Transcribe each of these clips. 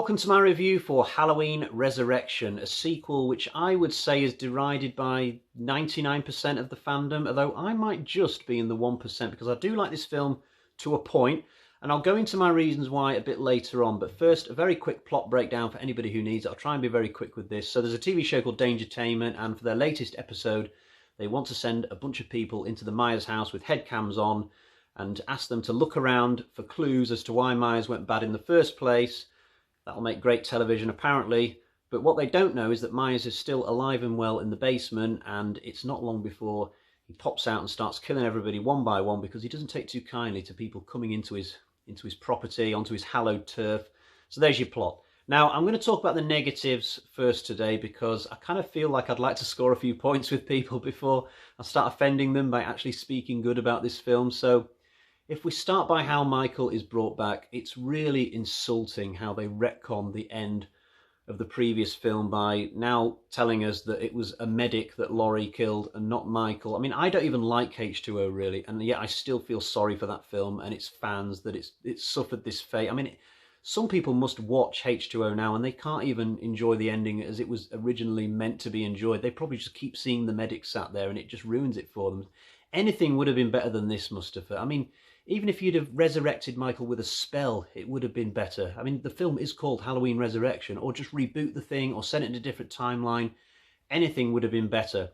Welcome to my review for Halloween Resurrection, a sequel which I would say is derided by 99% of the fandom, although I might just be in the 1% because I do like this film to a point, and I'll go into my reasons why a bit later on. But first, a very quick plot breakdown for anybody who needs it. I'll try and be very quick with this. So there's a TV show called Dangertainment, and for their latest episode, they want to send a bunch of people into the Myers house with head cams on and ask them to look around for clues as to why Myers went bad in the first place. That'll make great television, apparently. But what they don't know is that Myers is still alive and well in the basement, and it's not long before he pops out and starts killing everybody one by one because he doesn't take too kindly to people coming into his property, onto his hallowed turf. So there's your plot. Now, I'm going to talk about the negatives first today because I kind of feel like I'd like to score a few points with people before I start offending them by actually speaking good about this film. So if we start by how Michael is brought back, it's really insulting how they retcon the end of the previous film by now telling us that it was a medic that Laurie killed and not Michael. I mean, I don't even like H2O really, and yet I still feel sorry for that film and its fans that it's suffered this fate. I mean, some people must watch H2O now and they can't even enjoy the ending as it was originally meant to be enjoyed. They probably just keep seeing the medic sat there and it just ruins it for them. Anything would have been better than this, Mustafa. I mean, even if you'd have resurrected Michael with a spell, it would have been better. I mean, the film is called Halloween Resurrection, or just reboot the thing, or send it in a different timeline. Anything would have been better.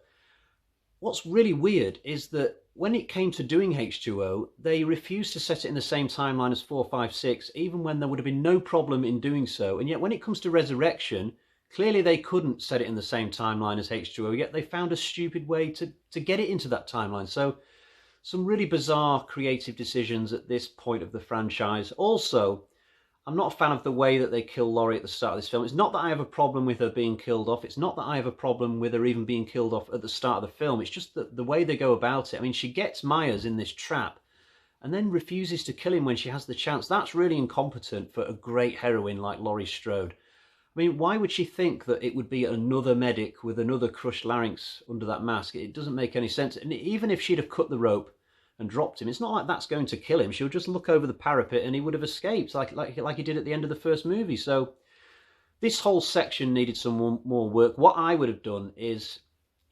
What's really weird is that when it came to doing H2O, they refused to set it in the same timeline as 456, even when there would have been no problem in doing so. And yet when it comes to Resurrection, clearly they couldn't set it in the same timeline as H2O, yet they found a stupid way to get it into that timeline. So some really bizarre creative decisions at this point of the franchise. Also, I'm not a fan of the way that they kill Laurie at the start of this film. It's not that I have a problem with her being killed off. It's not that I have a problem with her even being killed off at the start of the film. It's just that the way they go about it. I mean, she gets Myers in this trap and then refuses to kill him when she has the chance. That's really incompetent for a great heroine like Laurie Strode. I mean, why would she think that it would be another medic with another crushed larynx under that mask? It doesn't make any sense. And even if she'd have cut the rope and dropped him, it's not like that's going to kill him. She'll just look over the parapet and he would have escaped like he did at the end of the first movie. So this whole section needed some more work. What I would have done is,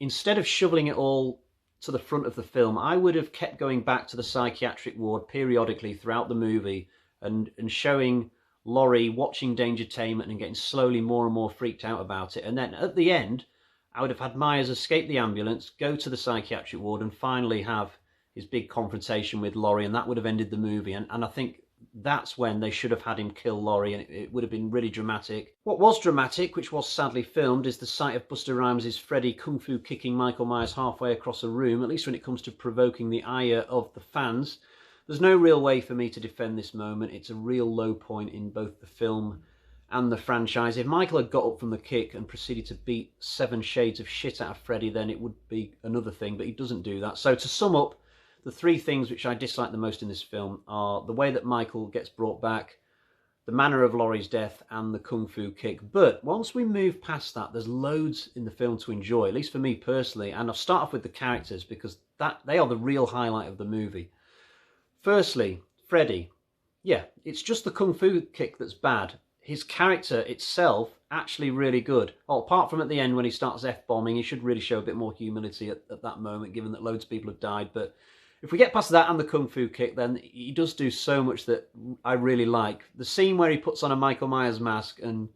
instead of shoveling it all to the front of the film, I would have kept going back to the psychiatric ward periodically throughout the movie and showing Laurie watching Dangertainment and getting slowly more and more freaked out about it. And then at the end, I would have had Myers escape the ambulance, go to the psychiatric ward and finally have his big confrontation with Laurie, and that would have ended the movie. And I think that's when they should have had him kill Laurie, and it would have been really dramatic. What was dramatic, which was sadly filmed, is the sight of Busta Rhymes' Freddy kung fu kicking Michael Myers halfway across a room, at least when it comes to provoking the ire of the fans. There's no real way for me to defend this moment. It's a real low point in both the film and the franchise. If Michael had got up from the kick and proceeded to beat 7 shades of shit out of Freddy, then it would be another thing, but he doesn't do that. So to sum up, the 3 things which I dislike the most in this film are the way that Michael gets brought back, the manner of Laurie's death, and the kung fu kick. But once we move past that, there's loads in the film to enjoy, at least for me personally. And I'll start off with the characters because they are the real highlight of the movie. Firstly, Freddy. Yeah, it's just the kung fu kick that's bad. His character itself, actually really good. Oh, apart from at the end when he starts F-bombing, he should really show a bit more humility at that moment, given that loads of people have died. But if we get past that and the kung fu kick, then he does do so much that I really like. The scene where he puts on a Michael Myers mask and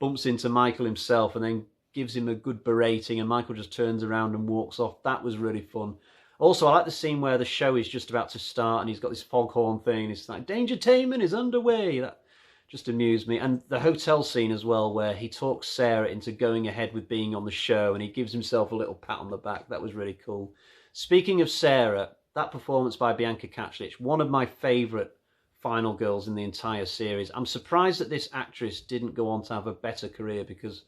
bumps into Michael himself and then gives him a good berating and Michael just turns around and walks off, that was really fun. Also, I like the scene where the show is just about to start and he's got this foghorn thing and it's like, Dangertainment is underway. That just amused me. And the hotel scene as well, where he talks Sarah into going ahead with being on the show and he gives himself a little pat on the back. That was really cool. Speaking of Sarah, that performance by Bianca Kahlich, one of my favourite final girls in the entire series. I'm surprised that this actress didn't go on to have a better career because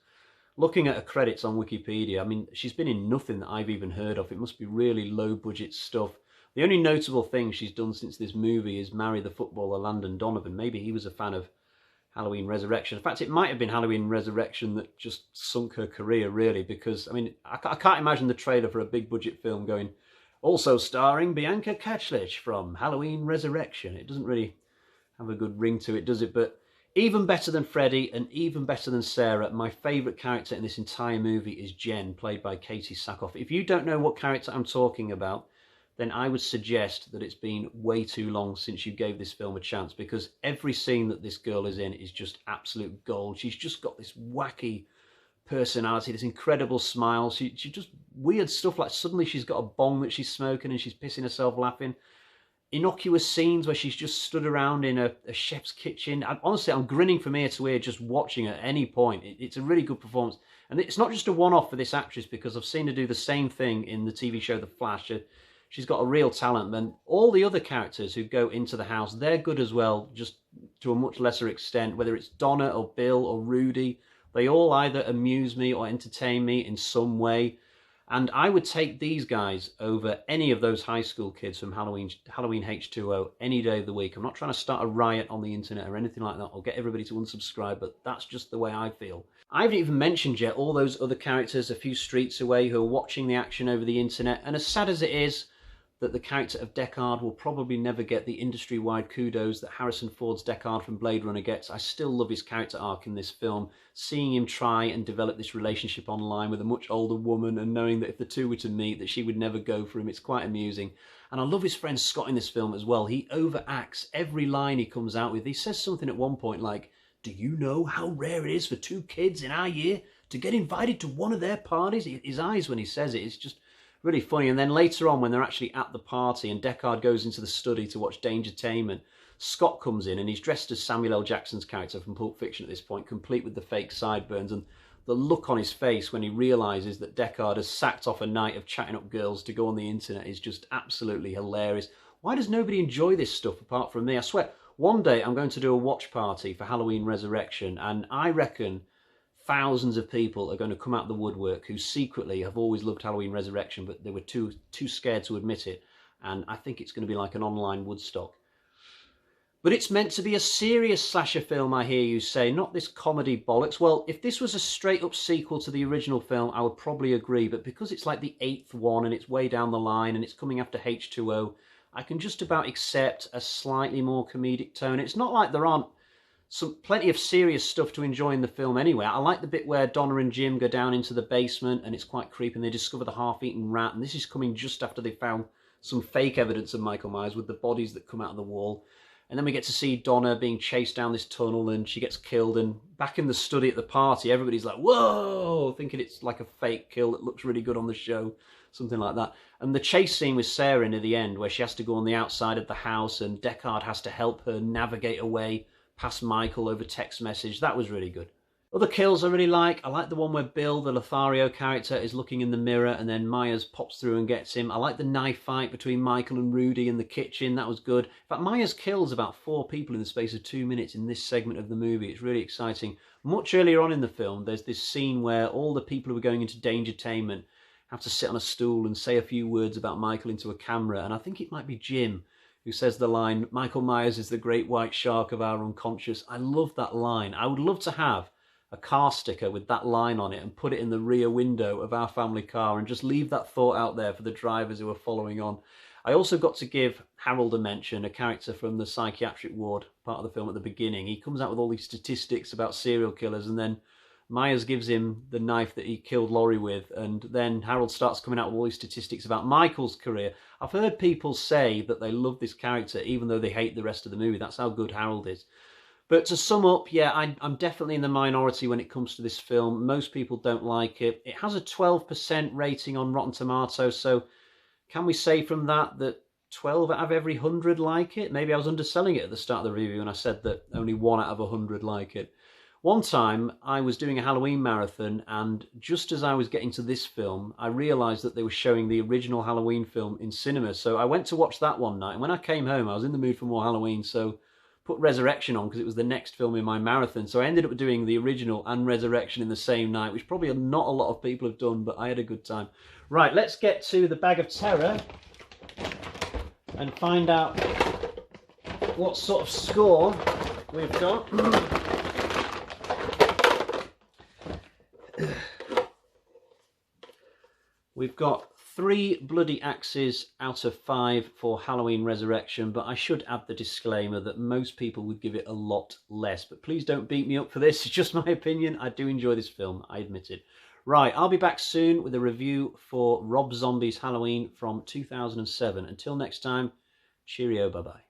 looking at her credits on Wikipedia, I mean, she's been in nothing that I've even heard of. It must be really low-budget stuff. The only notable thing she's done since this movie is marry the footballer Landon Donovan. Maybe he was a fan of Halloween Resurrection. In fact, it might have been Halloween Resurrection that just sunk her career, really, because, I mean, I can't imagine the trailer for a big-budget film going, also starring Bianca Kahlich from Halloween Resurrection. It doesn't really have a good ring to it, does it? But Even better than Freddy and even better than Sarah, my favourite character in this entire movie is Jen, played by Katie Sackhoff. If you don't know what character I'm talking about, then I would suggest that it's been way too long since you gave this film a chance, because every scene that this girl is in is just absolute gold. She's just got this wacky personality, this incredible smile. She just weird stuff, like suddenly she's got a bong that she's smoking and she's pissing herself laughing. Innocuous scenes where she's just stood around in a chef's kitchen. Honestly, I'm grinning from ear to ear just watching her at any point. It's a really good performance. And it's not just a one-off for this actress, because I've seen her do the same thing in the TV show The Flash. She's got a real talent. And all the other characters who go into the house, they're good as well, just to a much lesser extent. Whether it's Donna or Bill or Rudy, they all either amuse me or entertain me in some way. And I would take these guys over any of those high school kids from Halloween H2O any day of the week. I'm not trying to start a riot on the internet or anything like that or get everybody to unsubscribe, but that's just the way I feel. I haven't even mentioned yet all those other characters a few streets away who are watching the action over the internet. And as sad as it is that the character of Deckard will probably never get the industry-wide kudos that Harrison Ford's Deckard from Blade Runner gets, I still love his character arc in this film. Seeing him try and develop this relationship online with a much older woman and knowing that if the two were to meet, that she would never go for him, it's quite amusing. And I love his friend Scott in this film as well. He overacts every line he comes out with. He says something at one point like, "Do you know how rare it is for two kids in our year to get invited to one of their parties?" His eyes when he says it, it's just really funny. And then later on, when they're actually at the party and Deckard goes into the study to watch Dangertainment, Scott comes in and he's dressed as Samuel L. Jackson's character from Pulp Fiction at this point, complete with the fake sideburns, and the look on his face when he realises that Deckard has sacked off a night of chatting up girls to go on the internet is just absolutely hilarious. Why does nobody enjoy this stuff apart from me? I swear, one day I'm going to do a watch party for Halloween Resurrection, and I reckon thousands of people are going to come out of the woodwork who secretly have always loved Halloween Resurrection, but they were too scared to admit it. And I think it's going to be like an online Woodstock. But it's meant to be a serious slasher film, I hear you say, not this comedy bollocks. Well, if this was a straight-up sequel to the original film, I would probably agree. But because it's like the 8th one and it's way down the line and it's coming after H2O, I can just about accept a slightly more comedic tone. It's not like there aren't plenty of serious stuff to enjoy in the film anyway. I like the bit where Donna and Jim go down into the basement and it's quite creepy and they discover the half-eaten rat, and this is coming just after they found some fake evidence of Michael Myers with the bodies that come out of the wall. And then we get to see Donna being chased down this tunnel and she gets killed, and back in the study at the party everybody's like, whoa, thinking it's like a fake kill that looks really good on the show, something like that. And the chase scene with Sarah near the end where she has to go on the outside of the house and Deckard has to help her navigate away past Michael over text message, that was really good. Other kills I really like. I like the one where Bill, the Lothario character, is looking in the mirror and then Myers pops through and gets him. I like the knife fight between Michael and Rudy in the kitchen. That was good. In fact, Myers kills about 4 people in the space of 2 minutes in this segment of the movie. It's really exciting. Much earlier on in the film, there's this scene where all the people who are going into Dangertainment have to sit on a stool and say a few words about Michael into a camera. And I think it might be Jim who says the line, "Michael Myers is the great white shark of our unconscious." I love that line. I would love to have a car sticker with that line on it and put it in the rear window of our family car and just leave that thought out there for the drivers who are following on. I also got to give Harold a mention, a character from the psychiatric ward part of the film at the beginning. He comes out with all these statistics about serial killers and then Myers gives him the knife that he killed Laurie with, and then Harold starts coming out with all these statistics about Michael's career. I've heard people say that they love this character even though they hate the rest of the movie. That's how good Harold is. But to sum up, yeah, I'm definitely in the minority when it comes to this film. Most people don't like it. It has a 12% rating on Rotten Tomatoes, so can we say from that that 12 out of every 100 like it? Maybe I was underselling it at the start of the review when I said that only 1 out of 100 like it. One time, I was doing a Halloween marathon, and just as I was getting to this film, I realised that they were showing the original Halloween film in cinema. So I went to watch that one night, and when I came home, I was in the mood for more Halloween, so put Resurrection on because it was the next film in my marathon. So I ended up doing the original and Resurrection in the same night, which probably not a lot of people have done, but I had a good time. Right, let's get to the Bag of Terror and find out what sort of score we've got. We've got 3 bloody axes out of 5 for Halloween Resurrection, but I should add the disclaimer that most people would give it a lot less. But please don't beat me up for this. It's just my opinion. I do enjoy this film, I admit it. Right, I'll be back soon with a review for Rob Zombie's Halloween from 2007. Until next time, cheerio, bye-bye.